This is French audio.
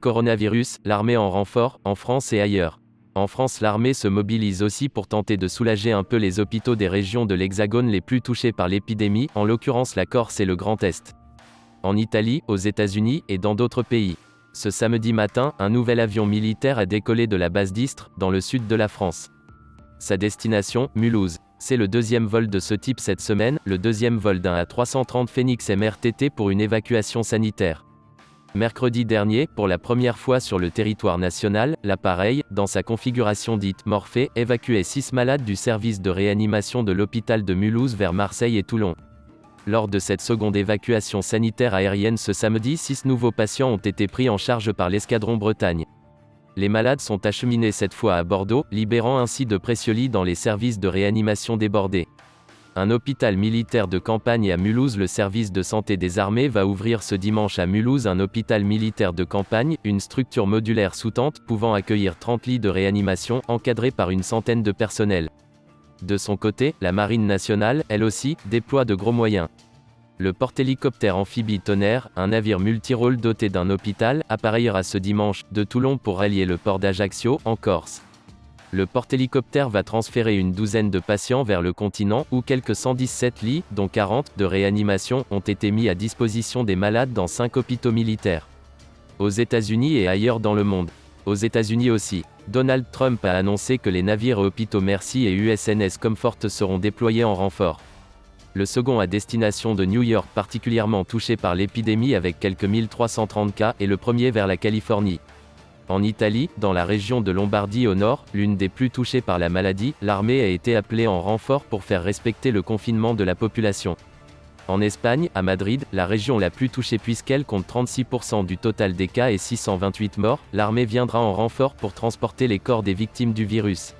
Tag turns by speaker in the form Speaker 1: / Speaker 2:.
Speaker 1: Coronavirus, l'armée en renfort, en France et ailleurs. En France, l'armée se mobilise aussi pour tenter de soulager un peu les hôpitaux des régions de l'Hexagone les plus touchées par l'épidémie, en l'occurrence la Corse et le Grand Est. En Italie, aux États-Unis et dans d'autres pays. Ce samedi matin, un nouvel avion militaire a décollé de la base d'Istres, dans le sud de la France. Sa destination, Mulhouse. C'est le deuxième vol de ce type cette semaine, le deuxième vol d'un A330 Phénix MRTT pour une évacuation sanitaire. Mercredi dernier, pour la première fois sur le territoire national, l'appareil, dans sa configuration dite Morphée, évacuait 6 malades du service de réanimation de l'hôpital de Mulhouse vers Marseille et Toulon. Lors de cette seconde évacuation sanitaire aérienne ce samedi, 6 nouveaux patients ont été pris en charge par l'escadron Bretagne. Les malades sont acheminés cette fois à Bordeaux, libérant ainsi de précieux lits dans les services de réanimation débordés. Un hôpital militaire de campagne à Mulhouse. Le service de santé des armées va ouvrir ce dimanche à Mulhouse un hôpital militaire de campagne, une structure modulaire sous-tente pouvant accueillir 30 lits de réanimation, encadrés par une centaine de personnels. De son côté, la Marine nationale, elle aussi, déploie de gros moyens. Le porte-hélicoptère amphibie Tonnerre, un navire multirôle doté d'un hôpital, appareillera ce dimanche, de Toulon pour rallier le port d'Ajaccio, en Corse. Le porte-hélicoptère va transférer une douzaine de patients vers le continent, où quelques 117 lits, dont 40, de réanimation, ont été mis à disposition des malades dans 5 hôpitaux militaires. Aux États-Unis et ailleurs dans le monde. Aux États-Unis aussi. Donald Trump a annoncé que les navires et hôpitaux Mercy et USNS Comfort seront déployés en renfort. Le second à destination de New York, particulièrement touché par l'épidémie avec quelques 1330 cas, et le premier vers la Californie. En Italie, dans la région de Lombardie au nord, l'une des plus touchées par la maladie, l'armée a été appelée en renfort pour faire respecter le confinement de la population. En Espagne, à Madrid, la région la plus touchée puisqu'elle compte 36% du total des cas et 628 morts, l'armée viendra en renfort pour transporter les corps des victimes du virus.